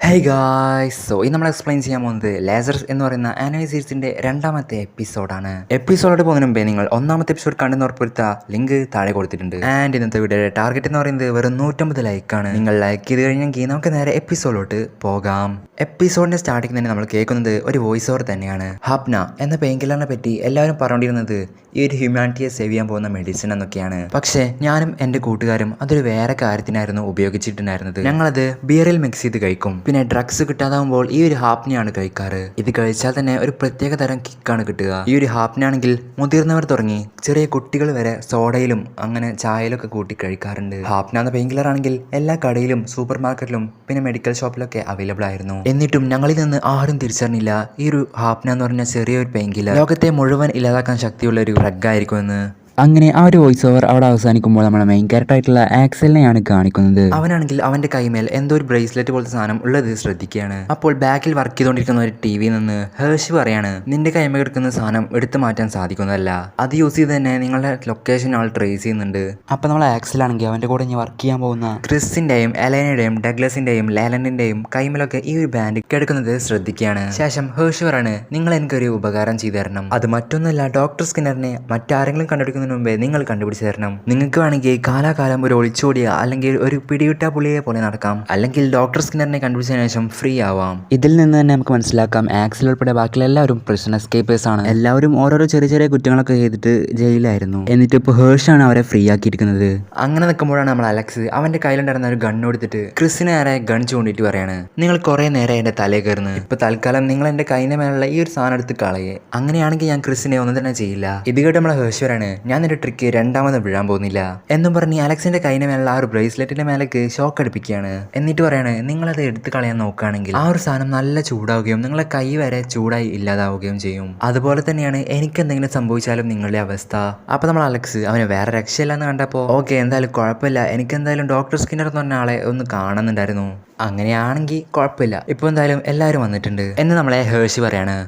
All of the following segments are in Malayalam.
ഹേ ഗായ്സ്, സോ ഇന്ന് നമ്മൾ എക്സ്പ്ലെയിൻ ചെയ്യാൻ പോകുന്നത് ലേസർസ് എന്ന് പറയുന്ന ആനിമേ സീരീസിന്റെ രണ്ടാമത്തെ എപ്പിസോഡാണ്. എപ്പിസോഡോട് പോകുന്നതിന് മുമ്പേ നിങ്ങൾ ഒന്നാമത്തെ എപ്പിസോഡ് കണ്ടെന്ന് ഉറപ്പുവരുത്ത ലിങ്ക് താഴെ കൊടുത്തിട്ടുണ്ട്. ആൻഡ് ഇന്നത്തെ വീഡിയോയുടെ ടാർഗറ്റ് എന്ന് പറയുന്നത് വെറും 150 ലൈക്കാണ്. നിങ്ങൾ ലൈക്ക് ചെയ്ത് കഴിഞ്ഞെങ്കിൽ നമുക്ക് നേരെ എപ്പിസോഡിലോട്ട് പോകാം. എപ്പിസോഡിന്റെ സ്റ്റാർട്ടിങ് തന്നെ നമ്മൾ കേൾക്കുന്നത് ഒരു വോയിസ് ഓവർ തന്നെയാണ്. ഹാപ്ന എന്ന പെയിൻ കില്ലറിനെ പറ്റി എല്ലാവരും പറഞ്ഞുകൊണ്ടിരുന്നത് ഈ ഒരു ഹ്യൂമാനിറ്റിയെ സേവ് ചെയ്യാൻ പോകുന്ന മെഡിസിൻ എന്നൊക്കെയാണ്. പക്ഷേ ഞാനും എൻ്റെ കൂട്ടുകാരും അതൊരു വേറെ കാര്യത്തിനായിരുന്നു ഉപയോഗിച്ചിട്ടുണ്ടായിരുന്നത്. ഞങ്ങളത് ബിയറിൽ മിക്സ് ചെയ്ത് കഴിക്കും. പിന്നെ ഡ്രഗ്സ് കിട്ടാതാവുമ്പോൾ ഈ ഒരു ഹാപ്നയാണ് കഴിക്കാറ്. ഇത് കഴിച്ചാൽ തന്നെ ഒരു പ്രത്യേക തരം കിക്കാണ് കിട്ടുക. ഈ ഒരു ഹാപ്നയാണെങ്കിൽ മുതിർന്നവർ തുടങ്ങി ചെറിയ കുട്ടികൾ വരെ സോഡയിലും അങ്ങനെ ചായയിലൊക്കെ കൂട്ടി കഴിക്കാറുണ്ട്. ഹാപ്ന എന്ന പെയിൻ കില്ലർ ആണെങ്കിൽ എല്ലാ കടയിലും സൂപ്പർ മാർക്കറ്റിലും പിന്നെ മെഡിക്കൽ ഷോപ്പിലൊക്കെ അവൈലബിൾ ആയിരുന്നു. എന്നിട്ടും ഞങ്ങളിൽ നിന്ന് ആരും തിരിച്ചറിഞ്ഞില്ല ഈ ഒരു ഹാപ്ന എന്ന് പറഞ്ഞ ചെറിയൊരു പെയിൻ കില്ലർ ലോകത്തെ മുഴുവൻ ഇല്ലാതാക്കാൻ ശക്തിയുള്ള ഒരു ഡ്രഗ് ആയിരിക്കുമെന്ന്. അങ്ങനെ ആ ഒരു വോയിസ് ഓവർ അവിടെ അവസാനിക്കുമ്പോൾ നമ്മുടെ മെയിൻ ക്യാരക്ടർ ആയിട്ടുള്ള ആക്സലിനെയാണ് കാണിക്കുന്നത്. അവനാണെങ്കിൽ അവന്റെ കൈമേൽ എന്തോ ഒരു ബ്രേസ്ലെറ്റ് പോലത്തെ സാധനം ഉള്ളത് ശ്രദ്ധിക്കുകയാണ്. അപ്പോൾ ബാക്കിൽ വർക്ക് ചെയ്തുകൊണ്ടിരിക്കുന്ന ഒരു ടിവിയിൽ നിന്ന് ഹേർഷ് പറയാണ്, നിന്റെ കൈമ കിടക്കുന്ന സാധനം എടുത്തു മാറ്റാൻ സാധിക്കുന്നതല്ല, അത് യൂസ് ചെയ്ത് തന്നെ നിങ്ങളുടെ ലൊക്കേഷൻ ആൾ ട്രേസ് ചെയ്യുന്നുണ്ട്. അപ്പൊ നമ്മൾ ആക്സലാണെങ്കിൽ അവന്റെ കൂടെ ഇനി വർക്ക് ചെയ്യാൻ പോകുന്ന ക്രിസിന്റെയും എലൈനയുടെയും ഡഗ്ലസിന്റെയും ലേലന്റിന്റെയും കൈമലൊക്കെ ഈ ഒരു ബാൻഡ് കിടക്കുന്നത് ശ്രദ്ധിക്കുകയാണ്. ശേഷം ഹേർഷ് പറയാണ്, നിങ്ങൾ എനിക്കൊരു ഉപകാരം ചെയ്തു തരണം. അത് മറ്റൊന്നുമല്ല, ഡോക്ടർ സ്കിന്നറിനെ മറ്റാരെങ്കിലും കണ്ടുപിടിക്കുന്ന മുമ്പേ നിങ്ങൾ കണ്ടുപിടിച്ച് തരണം. നിങ്ങൾക്ക് വേണമെങ്കിൽ കാലാകാലം ഒരു ഒളിച്ചോടിയ അല്ലെങ്കിൽ ഒരു പിടിവിട്ട പുള്ളിയെ പോലെ നടക്കാം, അല്ലെങ്കിൽ ഡോക്ടർ സ്കിന്നറിനെ കണ്ടുപിടിച്ചതിന് ശേഷം ഫ്രീ ആവാം. ഇതിൽ നിന്ന് തന്നെ നമുക്ക് മനസ്സിലാക്കാം ആക്സൽ ഉൾപ്പെടെ ബാക്കിയുള്ള എല്ലാവരും പ്രിസൺ എസ്കേപ്പേഴ്സ് ആണ്. എല്ലാവരും ഓരോരോ ചെറിയ ചെറിയ കുറ്റങ്ങളൊക്കെ ചെയ്തിട്ട് ജയിലായിരുന്നു. എന്നിട്ട് ഇപ്പോൾ ഹേർഷാണ് അവരെ ഫ്രീ ആക്കിയിരിക്കുന്നത്. അങ്ങനെ നിൽക്കുമ്പോഴാണ് നമ്മൾ അലക്സ് അവന്റെ കയ്യിലുണ്ടായിരുന്ന ഒരു ഗൺ എടുത്തിട്ട് ക്രിസിനെ നേരെ ഗൺ ചൂണ്ടിട്ട് പറയാണ്, നിങ്ങൾ കുറെ നേരം എന്റെ തലയിൽ കയറുന്നു, ഇപ്പൊ തൽക്കാലം നിങ്ങൾ എന്റെ കൈന്റെ മേലുള്ള ഈ ഒരു സാധനം എടുത്ത് കളയേ, അങ്ങനെയാണെങ്കിൽ ഞാൻ ക്രിസിനെ ഒന്നും തന്നെ ചെയ്യില്ല. ഇത് കേട്ട് നമ്മളെ ഹേർഷറാണ്, ഞാൻ ഒരു ട്രിക്ക് രണ്ടാമത് വീഴാൻ പോകുന്നില്ല എന്നും പറഞ്ഞ് അലക്സിന്റെ കൈന്റെ മേലുള്ള ആ ഒരു ബ്രേസ്ലെറ്റിന്റെ മേലേക്ക് ഷോക്ക് അടുപ്പിക്കുകയാണ്. എന്നിട്ട് പറയാണ്, നിങ്ങളത് എടുത്ത് കളയാൻ നോക്കുകയാണെങ്കിൽ ആ ഒരു സാധനം നല്ല ചൂടാവുകയും നിങ്ങളെ കൈ വരെ ചൂടായി ഇല്ലാതാവുകയും ചെയ്യും. അതുപോലെ തന്നെയാണ് എനിക്ക് എന്തെങ്കിലും സംഭവിച്ചാലും നിങ്ങളുടെ അവസ്ഥ. അപ്പൊ നമ്മൾ അലക്സ് അവന് വേറെ രക്ഷയില്ലെന്ന് കണ്ടപ്പോൾ ഓക്കെ എന്തായാലും കുഴപ്പമില്ല, എനിക്ക് എന്തായാലും ഡോക്ടർ സ്കിന്നർ എന്ന് പറഞ്ഞ ആളെ ഒന്ന് കാണുന്നുണ്ടായിരുന്നു, അങ്ങനെയാണെങ്കിൽ കുഴപ്പമില്ല, ഇപ്പൊ എന്തായാലും എല്ലാവരും വന്നിട്ടുണ്ട് എന്ന് നമ്മളെ ഹേർഷി പറയാണ്.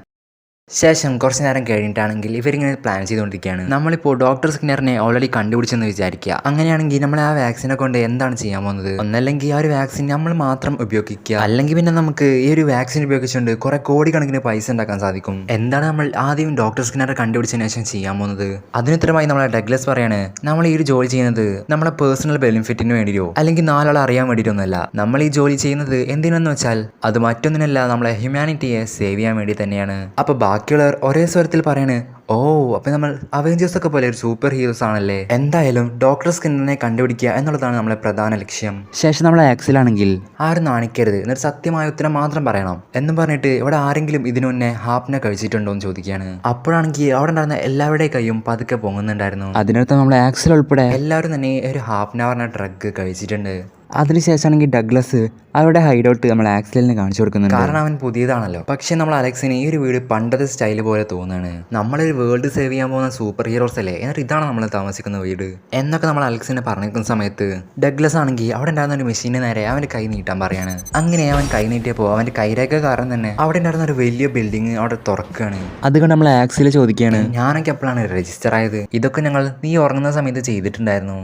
ശേഷം കുറച്ച് നേരം കഴിഞ്ഞിട്ടാണെങ്കിൽ ഇവരിങ്ങനെ പ്ലാൻ ചെയ്തുകൊണ്ടിരിക്കുകയാണ്. നമ്മളിപ്പോൾ ഡോക്ടർ സ്കിന്നറിനെ ഓൾറെഡി കണ്ടുപിടിച്ചെന്ന് വിചാരിക്കുക. അങ്ങനെയാണെങ്കിൽ നമ്മൾ ആ വാക്സിനെ കൊണ്ട് എന്താണ് ചെയ്യാൻ പോകുന്നത്? ഒന്നല്ലെങ്കിൽ ആ ഒരു വാക്സിൻ നമ്മൾ മാത്രം ഉപയോഗിക്കുക, അല്ലെങ്കിൽ പിന്നെ നമുക്ക് ഈ ഒരു വാക്സിൻ ഉപയോഗിച്ചുകൊണ്ട് കുറെ കോടിക്കണക്കിന് പൈസ ഉണ്ടാക്കാൻ സാധിക്കും. എന്താണ് നമ്മൾ ആദ്യം ഡോക്ടർ സ്കിന്നറെ കണ്ടുപിടിച്ചതിന് ശേഷം ചെയ്യാൻ പോകുന്നത്? അതിനുത്തരമായി നമ്മളെ ഡഗ്ലസ് പറയാണ്, നമ്മൾ ഈ ഒരു ജോലി ചെയ്യുന്നത് നമ്മളെ പേഴ്സണൽ ബെനിഫിറ്റിന് വേണ്ടിയോ അല്ലെങ്കിൽ നാലാളെ അറിയാൻ വേണ്ടിയിട്ടൊന്നുമല്ല. നമ്മൾ ഈ ജോലി ചെയ്യുന്നത് എന്തിനെന്ന് വെച്ചാൽ അത് മറ്റൊന്നിനല്ല, നമ്മളെ ഹ്യൂമാനിറ്റിയെ സേവ് ചെയ്യാൻ വേണ്ടി തന്നെയാണ്. അപ്പൊ ബാക്കിയുള്ളവർ ഒരേ സ്വരത്തിൽ പറയാണ്, ഓ അപ്പൊ നമ്മൾ അവെഞ്ചേഴ്സ് ഒക്കെ പോലെ ഒരു സൂപ്പർ ഹീറോസ് ആണല്ലേ, എന്തായാലും ഡോക്ടർ സ്കിന്നറിനെ കണ്ടുപിടിക്കുക എന്നുള്ളതാണ് നമ്മളെ പ്രധാന ലക്ഷ്യം. ശേഷം നമ്മൾ ആക്സലാണെങ്കിൽ ആരും നാണിക്കരുത്, എന്നിട്ട് സത്യമായ ഉത്തരം മാത്രം പറയണം എന്നും പറഞ്ഞിട്ട് ഇവിടെ ആരെങ്കിലും ഇതിനു മുന്നേ ഹാപ്ന കഴിച്ചിട്ടുണ്ടോ എന്ന് ചോദിക്കുകയാണ്. അപ്പോഴാണെങ്കിൽ അവിടെ ഉണ്ടായിരുന്ന എല്ലാവരുടെയും കൈയും പതുക്കെ പൊങ്ങുന്നുണ്ടായിരുന്നു. അതിനടുത്ത് നമ്മൾ ആക്സൽ ഉൾപ്പെടെ എല്ലാവരും തന്നെ ഒരു ഹാപ്ന പറഞ്ഞ ഡ്രഗ് കഴിച്ചിട്ടുണ്ട്. അതിനുശേഷമാണെങ്കിൽ ഡഗ്ലസ് അവരുടെ ഹൈഡൗട്ട് നമ്മൾ ആക്സലിന് കാണിച്ചു കൊടുക്കുന്നുണ്ട്. കാരണം അവൻ പുതിയതാണല്ലോ. പക്ഷെ നമ്മൾ അലക്സിന് ഈ ഒരു വീട് പണ്ടത്തെ സ്റ്റൈല് പോലെ തോന്നുകയാണ്. നമ്മളൊരു വേൾഡ് സേവ് ചെയ്യാൻ പോകുന്ന സൂപ്പർ ഹീറോസ് അല്ലേ, എന്നിട്ട് ഇതാണ് നമ്മൾ താമസിക്കുന്ന വീട് എന്നൊക്കെ നമ്മൾ അലക്സിനെ പറഞ്ഞിരിക്കുന്ന സമയത്ത് ഡഗ്ലസ് ആണെങ്കിൽ അവിടെ ഉണ്ടായിരുന്ന ഒരു മെഷീന് നേരെ അവൻ്റെ കൈ നീട്ടാൻ പറയാണ്. അങ്ങനെ അവൻ കൈ നീട്ടിയപ്പോൾ അവൻ്റെ കൈരേഖ കാരണം തന്നെ അവിടെ ഉണ്ടായിരുന്ന ഒരു വലിയ ബിൽഡിംഗ് അവിടെ തുറക്കുകയാണ്. അതുകൊണ്ട് നമ്മൾ ആക്സൽ ചോദിക്കുകയാണ്, ഞാനൊക്കെ എപ്പോഴാണ് രജിസ്റ്റർ ആയത്? ഇതൊക്കെ ഞങ്ങൾ നീ ഉറങ്ങുന്ന സമയത്ത് ചെയ്തിട്ടുണ്ടായിരുന്നു.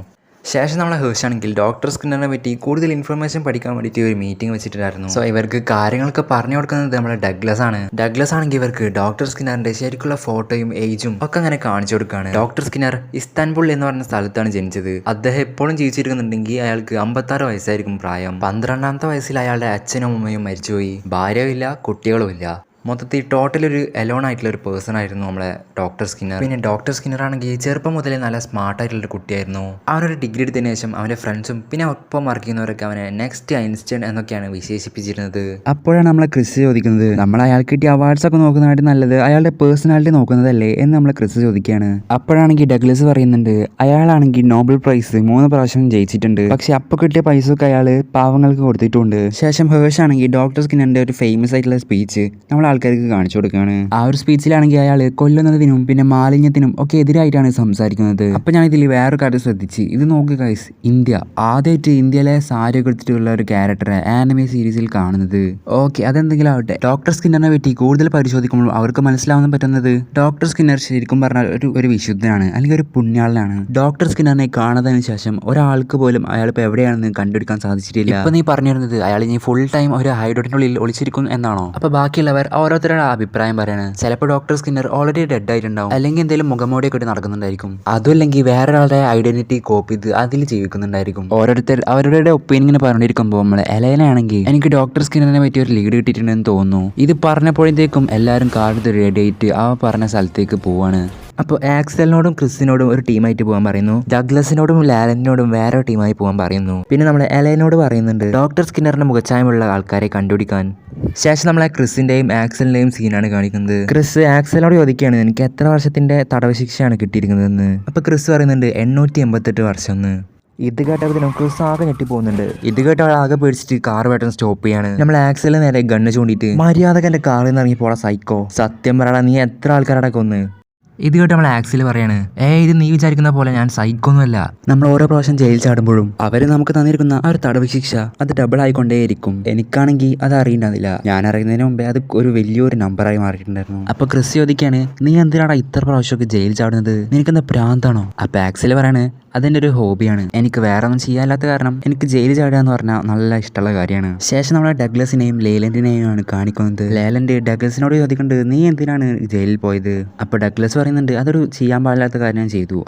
ശേഷം നമ്മളെ ഹേർഷാണെങ്കിൽ ഡോക്ടർ സ്കിന്നറിനെ പറ്റി കൂടുതൽ ഇൻഫർമേഷൻ പഠിക്കാൻ വേണ്ടിയിട്ട് ഒരു മീറ്റിംഗ് വെച്ചിട്ടുണ്ടായിരുന്നു. സോ ഇവർക്ക് കാര്യങ്ങളൊക്കെ പറഞ്ഞു കൊടുക്കുന്നത് നമ്മളെ ഡഗ്ലസ് ആണ്. ഡഗ്ലസ് ആണെങ്കിൽ ഇവർക്ക് ഡോക്ടർ സ്കിന്നറിന്റെ ശരിക്കുള്ള ഫോട്ടോയും ഏജും ഒക്കെ അങ്ങനെ കാണിച്ചു കൊടുക്കുകയാണ്. ഡോക്ടർ സ്കിന്നർ ഇസ്താൻബുൾ എന്ന് പറഞ്ഞ സ്ഥലത്താണ് ജനിച്ചത്. അദ്ദേഹം എപ്പോഴും ജീവിച്ചിരിക്കുന്നുണ്ടെങ്കിൽ അയാൾക്ക് 56 വയസ്സായിരിക്കും പ്രായം. 12ാമത്തെ വയസ്സിൽ അയാളുടെ അച്ഛനും അമ്മയും മരിച്ചുപോയി. ഭാര്യയും ഇല്ല, കുട്ടികളും ഇല്ല. മൊത്തത്തിൽ ടോട്ടൽ ഒരു എലോൺ ആയിട്ടുള്ള ഒരു പേഴ്സൺ ആയിരുന്നു നമ്മളെ ഡോക്ടർ സ്കിന്നർ. പിന്നെ ഡോക്ടർ സ്കിന്നർ ആണെങ്കിൽ ചെറുപ്പം മുതലേ നല്ല സ്മാർട്ടായിട്ടുള്ളൊരു കുട്ടിയായിരുന്നു. അവനൊരു ഡിഗ്രി എടുത്തതിന് ശേഷം അവൻ്റെ ഫ്രണ്ട്സും പിന്നെ ഒപ്പം വർക്ക് ചെയ്യുന്നവരൊക്കെ അവനെ നെക്സ്റ്റ് ഐൻസ്റ്റൈൻ എന്നൊക്കെയാണ് വിശേഷിപ്പിച്ചിരുന്നത്. അപ്പോഴാണ് നമ്മളെ ക്രിസ് ചോദിക്കുന്നത്, നമ്മൾ അയാൾക്ക് കിട്ടിയ അവാർഡ്സ് ഒക്കെ നോക്കുന്നതായിട്ട് നല്ലത് അയാളുടെ പേഴ്സണാലിറ്റി നോക്കുന്നതല്ലേ എന്ന് നമ്മളെ ക്രിസ് ചോദിക്കുകയാണ്. അപ്പോഴാണെങ്കിൽ ഡഗ്ലസ് പറയുന്നുണ്ട്, അയാളാണെങ്കിൽ നോബൽ പ്രൈസ് 3 പ്രാവശ്യം ജയിച്ചിട്ടുണ്ട്, പക്ഷെ അപ്പോൾ കിട്ടിയ പൈസ ഒക്കെ അയാൾ പാവങ്ങൾക്ക് കൊടുത്തിട്ടുണ്ട്. ശേഷം ഹേർഷ് ആണെങ്കിൽ ഡോക്ടർ സ്കിന്നറിന്റെ ഒരു ഫേമസ് ആയിട്ടുള്ള സ്പീച്ച് നമ്മൾ ആൾക്കാർക്ക് കാണിച്ചു കൊടുക്കുകയാണ്. ആ ഒരു സ്പീച്ചിലാണെങ്കിൽ അയാൾ കൊല്ലുന്നതിനും പിന്നെ മാലിന്യത്തിനും ഒക്കെ എതിരായിട്ടാണ് സംസാരിക്കുന്നത്. അപ്പോൾ ഞാൻ ഇതിൽ വേറൊരു കാര്യം ശ്രദ്ധിച്ച് ഇത് നോക്കുക ഗൈസ്, ഇന്ത്യ ആദ്യമായിട്ട് ഇന്ത്യയിലെ സാരി എടുത്തിട്ടുള്ള ഒരു ക്യാരക്ടറെ ആനിമേ സീരീസിൽ കാണുന്നത്. ഓക്കെ, അതെന്തെങ്കിലും ആവട്ടെ. ഡോക്ടർ സ്കിന്നറിനെ പറ്റി കൂടുതൽ പരിശോധിക്കുമ്പോൾ അവർക്ക് മനസ്സിലാവാൻ പറ്റുന്നത് ഡോക്ടർ സ്കിന്നർ ശരിക്കും പറഞ്ഞാൽ ഒരു വിശുദ്ധനാണ്, അല്ലെങ്കിൽ ഒരു പുണ്യാളനാണ്. ഡോക്ടർ സ്കിന്നറിനെ കാണുന്നതിന് ശേഷം ഒരാൾക്ക് പോലും അയാളിപ്പോൾ എവിടെയാണെന്ന് കണ്ടുപിടിക്കാൻ സാധിച്ചിട്ടില്ല. ഇപ്പൊ നീ പറഞ്ഞിരുന്നത് അയാൾ ഇനി ഫുൾ ടൈം ഒരു ഹൈഡ്രോട്ടിനുള്ളിൽ ഒളിച്ചിരിക്കും എന്നാണോ? അപ്പൊ ബാക്കിയുള്ളവർ ഓരോരുത്തരുടെ അഭിപ്രായം പറയാണ്. ചിലപ്പോൾ ഡോക്ടർ സ്കിന്നർ ഓൾറെഡി ഡെഡ് ആയിട്ടുണ്ടാവും, അല്ലെങ്കിൽ എന്തെങ്കിലും മുഖമോടിയൊക്കെ ഇട്ട് നടക്കുന്നുണ്ടായിരിക്കും. അതുമല്ലെങ്കിൽ വേറൊരാളുടെ ഐഡന്റിറ്റി കോപ്പി ചെയ്ത് അതിൽ ജീവിക്കുന്നുണ്ടായിരിക്കും. ഓരോരുത്തർ അവരുടെ ഒപ്പീനിയൻ പറഞ്ഞിരിക്കുമ്പോൾ നമ്മൾ എലൈനാണെങ്കിൽ എനിക്ക് ഡോക്ടർ സ്കിന്നറിനെ പറ്റി ഒരു ലീഡ് കിട്ടിയിട്ടുണ്ടെന്ന് തോന്നുന്നു. ഇത് പറഞ്ഞപ്പോഴത്തേക്കും എല്ലാവരും കാർഡ് റെഡിയായിട്ട് ആ പറഞ്ഞ സ്ഥലത്തേക്ക് പോവാണ്. അപ്പോൾ ആക്സലിനോടും ക്രിസിനോടും ഒരു ടീമായിട്ട് പോകാൻ പറയുന്നു. ഡഗ്ലസിനോടും ലാലനോടും വേറെ ടീമായി പോകാൻ പറയുന്നു. പിന്നെ നമ്മൾ എലൈനോട് പറയുന്നുണ്ട് ഡോക്ടർ സ്കിന്നറിന്റെ മുഖച്ചായമുള്ള ആൾക്കാരെ കണ്ടുപിടിക്കാൻ. ശേഷം നമ്മളെ ക്രിസിന്റെയും ആക്സലിന്റെയും സീനാണ് കാണിക്കുന്നത്. ക്രിസ് ആക്സലിനോട് ചോദിക്കുകയാണ് എനിക്ക് എത്ര വർഷത്തിന്റെ തടവ് ശിക്ഷയാണ് കിട്ടിയിരിക്കുന്നതെന്ന്. അപ്പോൾ ക്രിസ് പറയുന്നുണ്ട് 888 വർഷം എന്ന്. ഇത് കേട്ടപ്പോൾ ക്രിസ് ആകെ ഞെട്ടി പോകുന്നുണ്ട്. ഇത് കേട്ട ആകെ പേടിച്ചിട്ട് കാർ പെട്ടെന്ന് സ്റ്റോപ്പ് ചെയ്യാണ്. നമ്മൾ ആക്സലിന് നേരെ ഗണ്ണ് ചൂണ്ടിയിട്ട് മര്യാദക്ക് കാറിൽ നിന്ന് ഇറങ്ങി പോടാ സൈക്കോ, സത്യം പറയടാ നീ എത്ര ആൾക്കാരുടെ കൊന്ന്. ഇത് കേട്ട് നമ്മൾ ആക്സിൽ പറയാണ് ഇത് നീ വിചാരിക്കുന്ന പോലെ ഞാൻ സൈക്കൊന്നുമല്ല. നമ്മൾ ഓരോ പ്രാവശ്യം ജയിൽ ചാടുമ്പോഴും അവർ നമുക്ക് തന്നിരിക്കുന്ന ആ ഒരു തടവ് ശിക്ഷ അത് ഡബിൾ ആയിക്കൊണ്ടേയിരിക്കും. എനിക്കാണെങ്കിൽ അത് അറിയണ്ടാവില്ല. ഞാൻ അറിയുന്നതിന് മുമ്പേ അത് ഒരു വലിയൊരു നമ്പറായി മാറിയിട്ടുണ്ടായിരുന്നു. അപ്പൊ ക്രിസ് ചോദിക്കാണ് നീ എന്തിനാടാ ഇത്ര പ്രാവശ്യമൊക്കെ ജയിൽ ചാടുന്നത്, നിനക്കെന്താ പ്രാന്താണോ? അപ്പൊ ആക്സിൽ പറയാണ് അതെൻ്റെ ഒരു ഹോബിയാണ്, എനിക്ക് വേറെ ഒന്നും ചെയ്യാല്ലാത്ത കാരണം എനിക്ക് ജയിൽ ചാടുക എന്ന് പറഞ്ഞാൽ നല്ല ഇഷ്ടമുള്ള കാര്യമാണ്. ശേഷം നമ്മളെ ഡഗ്ലസിനെയും ലേലൻഡിനെയും ആണ് കാണിക്കുന്നത്. ലേലൻഡ് ഡഗ്ലസിനോട് ചോദിക്കുന്നുണ്ട് നീ എന്തിനാണ് ജയിലിൽ പോയത്? അപ്പോൾ ഡഗ്ലസ് പറയുന്നുണ്ട് അതൊരു ചെയ്യാൻ പാടില്ലാത്ത കാര്യം ഞാൻ ചെയ്തു,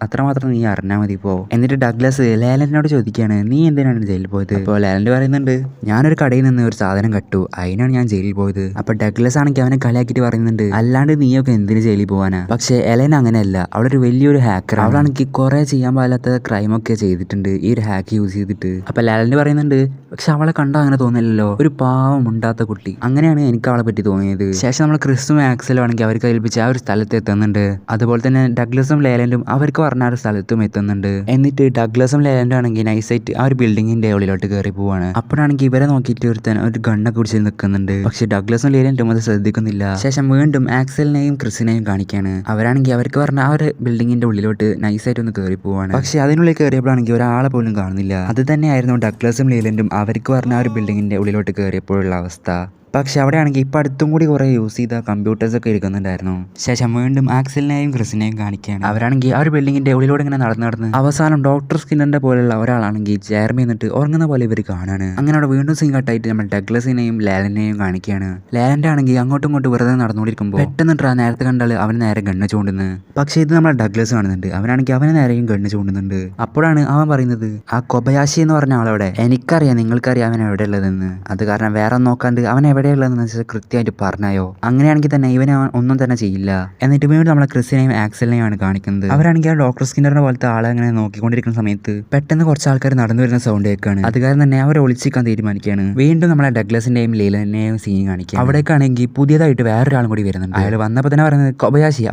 അത്രമാത്രം നീ അറിഞ്ഞാൽ മതി പോ. എന്നിട്ട് ഡഗ്ലസ് ലേലൻഡിനോട് ചോദിക്കുകയാണ് നീ എന്തിനാണ് ജയിലിൽ പോയത്? അപ്പോൾ ലേലൻഡ് പറയുന്നുണ്ട് ഞാനൊരു കടയിൽ നിന്ന് ഒരു സാധനം കട്ടു, അതിനാണ് ഞാൻ ജയിലിൽ പോയത്. അപ്പോൾ ഡഗ്ലസ് ആണെങ്കിൽ അവനെ കളിയാക്കിയിട്ട് പറയുന്നുണ്ട് അല്ലാണ്ട് നീയൊക്കെ എന്തിന് ജയിലിൽ പോകാനാ? പക്ഷേ എലൻ അങ്ങനെയല്ല, അവളൊരു വലിയൊരു ഹാക്കർ. അവളാണെങ്കിൽ കുറേ ചെയ്യാൻ പാടില്ലാത്ത ക്രൈമൊക്കെ ചെയ്തിട്ടുണ്ട് ഈ ഒരു ഹാക്ക് യൂസ് ചെയ്തിട്ട്. അപ്പൊ ലാലൻഡ് പറയുന്നുണ്ട് പക്ഷെ അവളെ കണ്ടാൽ അങ്ങനെ തോന്നില്ലല്ലോ, ഒരു പാവം ഉണ്ടാത്ത കുട്ടി. അങ്ങനെയാണ് എനിക്ക് അവളെ പറ്റി തോന്നിയത്. ശേഷം നമ്മൾ ക്രിസ്തും ആക്സലും ആണെങ്കിൽ അവർക്ക് ഏൽപ്പിച്ച് ആ ഒരു സ്ഥലത്ത് എത്തുന്നുണ്ട്. അതുപോലെ തന്നെ ഡഗ്ലസും ലേലൻഡും അവർക്ക് പറഞ്ഞ ആ ഒരു സ്ഥലത്തും എത്തുന്നുണ്ട്. എന്നിട്ട് ഡഗ്ലസും ലേലൻഡും ആണെങ്കിൽ നൈസായിട്ട് ആ ഒരു ബിൽഡിങ്ങിന്റെ ഉള്ളിലോട്ട് കയറി പോവാണ്. അപ്പോഴാണെങ്കിൽ ഇവരെ നോക്കിയിട്ട് ഒരു ഗണ്ണൊക്കെ പിടിച്ച് നിൽക്കുന്നുണ്ട്. പക്ഷെ ഡഗ്ലസും ലേലൻഡും അത് ശ്രദ്ധിക്കുന്നില്ല. ശേഷം വീണ്ടും ആക്സലിനെയും ക്രിസിനെയും കാണിക്കാണ്. അവരാണെങ്കിൽ അവർക്ക് പറഞ്ഞ ആ ഒരു ബിൽഡിങ്ങിന്റെ ഉള്ളിലോട്ട് നൈസായിട്ട് ഒന്ന് കയറി പോവാണ്. പക്ഷെ അതിനുള്ളിൽ കയറിയപ്പോഴാണെങ്കിൽ ഒരാളെ പോലും കാണുന്നില്ല. അത് തന്നെയായിരുന്നു ഡഗ്ലസും ലേലൻഡും അവർക്ക് പറഞ്ഞ ആ ഒരു ബിൽഡിങ്ങിന്റെ ഉള്ളിലോട്ട് കയറിയപ്പോഴുള്ള അവസ്ഥ. പക്ഷെ അവിടെയാണെങ്കിൽ ഇപ്പം അടുത്തും കൂടി കുറേ യൂസ് ചെയ്ത കമ്പ്യൂട്ടേഴ്സൊക്കെ ഇരിക്കുന്നുണ്ടായിരുന്നു. ശേഷം വീണ്ടും ആക്സലിനെയും ക്രിസിനെയും കാണിക്കുകയാണ്. അവരാണെങ്കിൽ ആ ഒരു ബിൽഡിങ്ങിൻ്റെ ഉള്ളിലൂടെ ഇങ്ങനെ നടന്ന് അവസാനം ഡോക്ടർ സ്കിന്നറിൻ്റെ പോലെയുള്ള ഒരാളാണെങ്കിൽ ചെയർമേ എന്നിട്ട് ഉറങ്ങുന്ന പോലെ ഇവർ കാണാണ്. അങ്ങനെ അവിടെ വീണ്ടും സീൻ കട്ടായിട്ട് നമ്മൾ ഡഗ്ലസിനെയും ലേലനെയും കാണിക്കുകയാണ്. ലേലൻ്റെ ആണെങ്കിൽ അങ്ങോട്ടും ഇങ്ങോട്ടും വെറുതെ നടന്നുകൊണ്ടിരിക്കുമ്പോൾ പെട്ടെന്നിട്ട് നേരത്തെ കണ്ടാൽ അവന് നേരെ ഗണ്ണ് ചൂണ്ടുന്നത്. പക്ഷേ ഇത് നമ്മളെ ഡഗ്ലസ് കാണുന്നുണ്ട്. അവനാണെങ്കിൽ അവന് നേരെയും ഗണ്ണ് ചൂണ്ടുന്നുണ്ട്. അപ്പോഴാണ് അവൻ പറയുന്നത് ആ കൊബയാശി എന്ന് പറഞ്ഞ ആളവിടെ എനിക്കറിയാം, നിങ്ങൾക്കറിയാം അവൻ എവിടെ ഉള്ളതെന്ന്. അത് കാരണം വേറെ നോക്കാണ്ട് അവൻ എവിടെയുള്ളതെന്ന് വെച്ചാൽ കൃത്യമായിട്ട് പറഞ്ഞായോ? അങ്ങനെയാണെങ്കിൽ തന്നെ ഇവനെ ഒന്നും തന്നെ ചെയ്യില്ല. എന്നിട്ട് വീണ്ടും നമ്മളെ ക്രിസിനെയും ആക്സലിനെയും ആണ് കാണിക്കുന്നത്. അവരാണെങ്കിൽ ആ ഡോക്ടർ സ്കിന്നറിനെ പോലത്തെ ആളെ അങ്ങനെ നോക്കിക്കൊണ്ടിരിക്കുന്ന സമയത്ത് പെട്ടെന്ന് കുറച്ച് ആൾക്കാർ നടന്നു വരുന്ന സൗണ്ട് കേൾക്കാണ്. അത് കാരണം തന്നെ അവർ ഒളിച്ചിക്കാൻ തീരുമാനിക്കുകയാണ്. വീണ്ടും നമ്മളെ ഡഗ്ലസിന്റെയും ലീലനെയും സീൻ കാണിക്കുക. അവിടേക്കാണെങ്കിൽ പുതിയതായിട്ട് വേറൊരാളും കൂടി വരുന്നുണ്ട്. അയാൾ വന്നപ്പോൾ തന്നെ പറയുന്നത് കൊബയാശി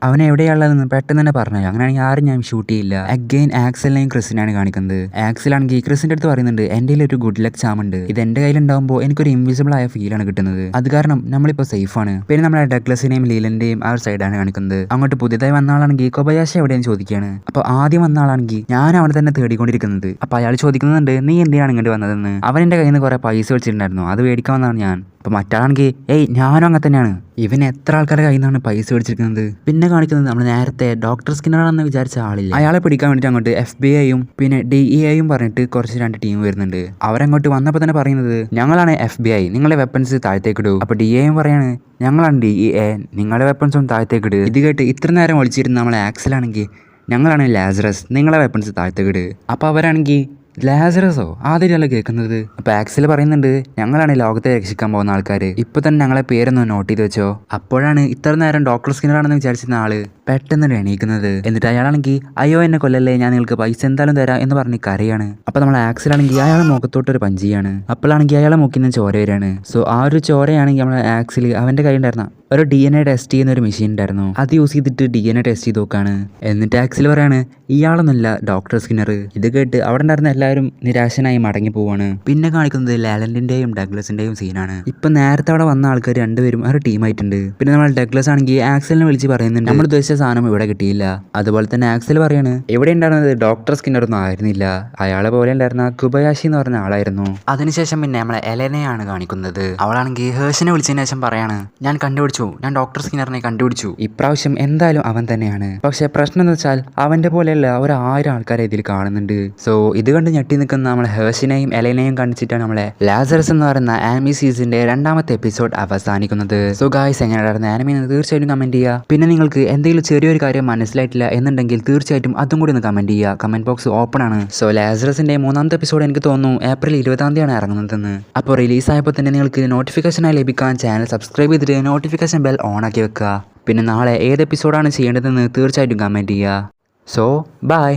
അവനെ എവിടെയുള്ളതെന്ന് പെട്ടെന്ന് തന്നെ പറഞ്ഞു. അങ്ങനെയാണെങ്കിൽ ആരും ഞാൻ ഷൂട്ട് ചെയ്യില്ല. അഗെയിൻ ആക്സലിനെയും ക്രിസിനെയാണ് കാണിക്കുന്നത്. ആക്സലാണെങ്കിൽ ക്രിസിന്റെ അടുത്ത് പറയുന്നുണ്ട് എൻ്റെ ഒരു ഗുഡ് ലക്ക് ചാമുണ്ട്, ഇത് എൻ്റെ കയ്യിലുണ്ടാകുമ്പോൾ എനിക്കൊരു ഇൻവിസിബിൾ ആയ ഫീൽ ആണ് കിട്ടുന്നത്. അത് കാരണം നമ്മളിപ്പോൾ സേഫ് ആണ്. പിന്നെ നമ്മളെ ഡഗ്ലസിനെയും ലീലന്റെയും ആ ഒരു സൈഡാണ് കാണിക്കുന്നത്. അങ്ങോട്ട് പുതിയതായി വന്ന ആളാണെങ്കിൽ കൊബയാശി എവിടെയെന്ന് ചോദിക്കുകയാണ്. അപ്പോൾ ആദ്യം വന്ന ആളാണെങ്കിൽ ഞാൻ അവനെ തന്നെ തേടിക്കൊണ്ടിരിക്കുന്നത്. അപ്പോൾ അയാൾ ചോദിക്കുന്നുണ്ട് നീ എന്തിനാണ് ഇങ്ങോട്ട് വന്നതെന്ന്. അവൻ്റെ കയ്യിൽ നിന്ന് കുറേ പൈസ വെച്ചിട്ടുണ്ടായിരുന്നു, അത് മേടിക്കാൻ വന്നതാണ് ഞാൻ. അപ്പോൾ മറ്റാളാണെങ്കിൽ ഞാനും അങ്ങനെ തന്നെയാണ്. ഇവൻ എത്ര ആൾക്കാരുടെ കയ്യിൽ നിന്നാണ് പൈസ മേടിച്ചിരിക്കുന്നത്. പിന്നെ കാണിക്കുന്നത് നമ്മൾ നേരത്തെ ഡോക്ടർ സ്കിന്നറാണെന്ന് വിചാരിച്ച ആളില്ല, അയാളെ പിടിക്കാൻ വേണ്ടിയിട്ട് അങ്ങോട്ട് FBI-യും പിന്നെ DEA-യും പറഞ്ഞിട്ട് കുറച്ച് 2 ടീം വരുന്നുണ്ട്. അവരങ്ങോട്ട് വന്നപ്പോൾ തന്നെ പറയുന്നത് ഞങ്ങളാണ് FBI, നിങ്ങളെ വെപ്പൺസ് താഴത്തേക്കിടൂ. അപ്പോൾ DEA-യും പറയാണ് ഞങ്ങളാണ് DEA, നിങ്ങളുടെ വെപ്പൺസും താഴത്തേക്കിട്. ഇത് കേട്ട് ഇത്ര നേരം ഒളിച്ചിരുന്ന നമ്മളെ ആക്സലാണെങ്കിൽ ഞങ്ങളാണ് ലാസറസ്, നിങ്ങളെ വെപ്പൺസ് താഴത്തേക്കിട്. അപ്പോൾ അവരാണെങ്കിൽ ലാസറസോ ആദ്യമല്ല കേൾക്കുന്നത്. അപ്പോൾ ആക്സൽ പറയുന്നുണ്ട് ഞങ്ങളാണ് ലോകത്തെ രക്ഷിക്കാൻ പോകുന്ന ആൾക്കാർ, ഇപ്പോൾ തന്നെ ഞങ്ങളെ പേരൊന്ന് നോട്ട് ചെയ്ത് വെച്ചോ. അപ്പോഴാണ് ഇത്ര നേരം ഡോക്ടർ സ്കിന്നറാണെന്ന് വിചാരിച്ചിരുന്ന ആള് പെട്ടെന്ന് എണീക്കുന്നത്. എന്നിട്ട് അയാളാണെങ്കിൽ അയ്യോ എന്നെ കൊല്ലല്ലേ, ഞാൻ നിങ്ങൾക്ക് പൈസ എന്തായാലും തരാം എന്ന് പറഞ്ഞ് കരയാണ്. അപ്പോൾ നമ്മൾ ആക്സലാണെങ്കിൽ അയാളെ മുഖത്തോട്ടൊരു പഞ്ചിയാണ്. അപ്പോഴാണെങ്കിൽ അയാളെ മുക്കിൽ നിന്ന് ചോര വരികയാണ്. സോ ആ ഒരു ചോരയാണെങ്കിൽ നമ്മളെ ആക്സിൽ അവൻ്റെ കയ്യിലുണ്ടായിരുന്ന ഒരു DNA ടെസ്റ്റ് ചെയ്യുന്ന ഒരു മെഷീൻ ഉണ്ടായിരുന്നു. അത് യൂസ് ചെയ്തിട്ട് DNA ടെസ്റ്റ് ചെയ്ത് നോക്കാണ്. എന്നിട്ട് ആക്സിൽ പറയാണ് ഇയാളൊന്നുമല്ല ഡോക്ടർ സ്കിന്നർ. ഇത് കേട്ട് അവിടെ ഉണ്ടായിരുന്ന എല്ലാവരും നിരാശനായി മടങ്ങി പോവാണ്. പിന്നെ കാണിക്കുന്നത് ലാലൻഡിന്റെയും ഡഗ്ലസിന്റെയും സീനാണ്. ഇപ്പൊ നേരത്തെ അവിടെ വന്ന ആൾക്കാർ രണ്ടുപേരും ഒരു ടീമായിട്ടുണ്ട്. പിന്നെ നമ്മൾ ഡഗ്ലസ് ആണെങ്കിൽ ആക്സലിനെ വിളിച്ച് പറയുന്നുണ്ട് നമ്മൾ ഉദ്ദേശിച്ച സാധനം ഇവിടെ കിട്ടിയില്ല. അതുപോലെ തന്നെ ആക്സൽ പറയാണ് ഇവിടെ ഉണ്ടായിരുന്നത് ഡോക്ടർ സ്കിന്നർ ഒന്നും ആയിരുന്നില്ല, അയാളെ പോലെ ഉണ്ടായിരുന്ന കുബയാഷി എന്ന് പറഞ്ഞ ആളായിരുന്നു. അതിനുശേഷം പിന്നെ നമ്മളെ എലനെയാണ് കാണിക്കുന്നത്. അവളാണെങ്കിൽ ഹേഴ്ഷിനെ വിളിച്ചതിന് ശേഷം പറയാണ് ഞാൻ കണ്ടുപിടിച്ചു, ഞാൻ ഡോക്ടർ സ്കിന്നറിനെ കണ്ടുപിടിച്ചു. ഇപ്രാവശ്യം എന്തായാലും അവൻ തന്നെയാണ്. പക്ഷെ പ്രശ്നം എന്ന് വെച്ചാൽ അവന്റെ പോലെയല്ല ഒരു 1000 ആൾക്കാരെ ഇതിൽ കാണുന്നുണ്ട്. സോ ഇത് കണ്ട് ഞെട്ടി നിൽക്കുന്ന നമ്മളെ ഹേഴ്ഷിനെയും എലനെയും കാണിച്ചിട്ടാണ് നമ്മളെ ലാസറസ് എന്ന് പറയുന്ന ആനിമി സീസണിന്റെ 2ാമത്തെ എപ്പിസോഡ് അവസാനിക്കുന്നത്. സോ ഗായ്സ് എങ്ങനെയായിരുന്നു ആനിമി എന്ന് തീർച്ചയായിട്ടും കമന്റ് ചെയ്യുക. പിന്നെ നിങ്ങൾക്ക് എന്തെങ്കിലും ചെറിയൊരു കാര്യം മനസ്സിലായിട്ടില്ല എന്നുണ്ടെങ്കിൽ തീർച്ചയായിട്ടും അതും കൂടി ഒന്ന് കമന്റ് ചെയ്യുക. കമന്റ് ബോക്സ് ഓപ്പൺ ആണ്. സോ ലാസറസിന്റെ 3ാമത്തെ എപ്പിസോഡ് എനിക്ക് തോന്നുന്നു ഏപ്രിൽ 20-ാം തീയതിയാണ് ഇറങ്ങുന്നതെന്ന്. അപ്പോൾ റിലീസായപ്പോൾ തന്നെ നിങ്ങൾക്ക് നോട്ടിഫിക്കേഷനായി ലഭിക്കാൻ ചാനൽ സബ്സ്ക്രൈബ് ചെയ്തിട്ട് നോട്ടിഫിക്കേഷൻ ബെൽ ഓൺ ആക്കി വെക്കുക. പിന്നെ നാളെ ഏത് എപ്പിസോഡാണ് ചെയ്യേണ്ടതെന്ന് തീർച്ചയായിട്ടും കമന്റ് ചെയ്യുക. So by.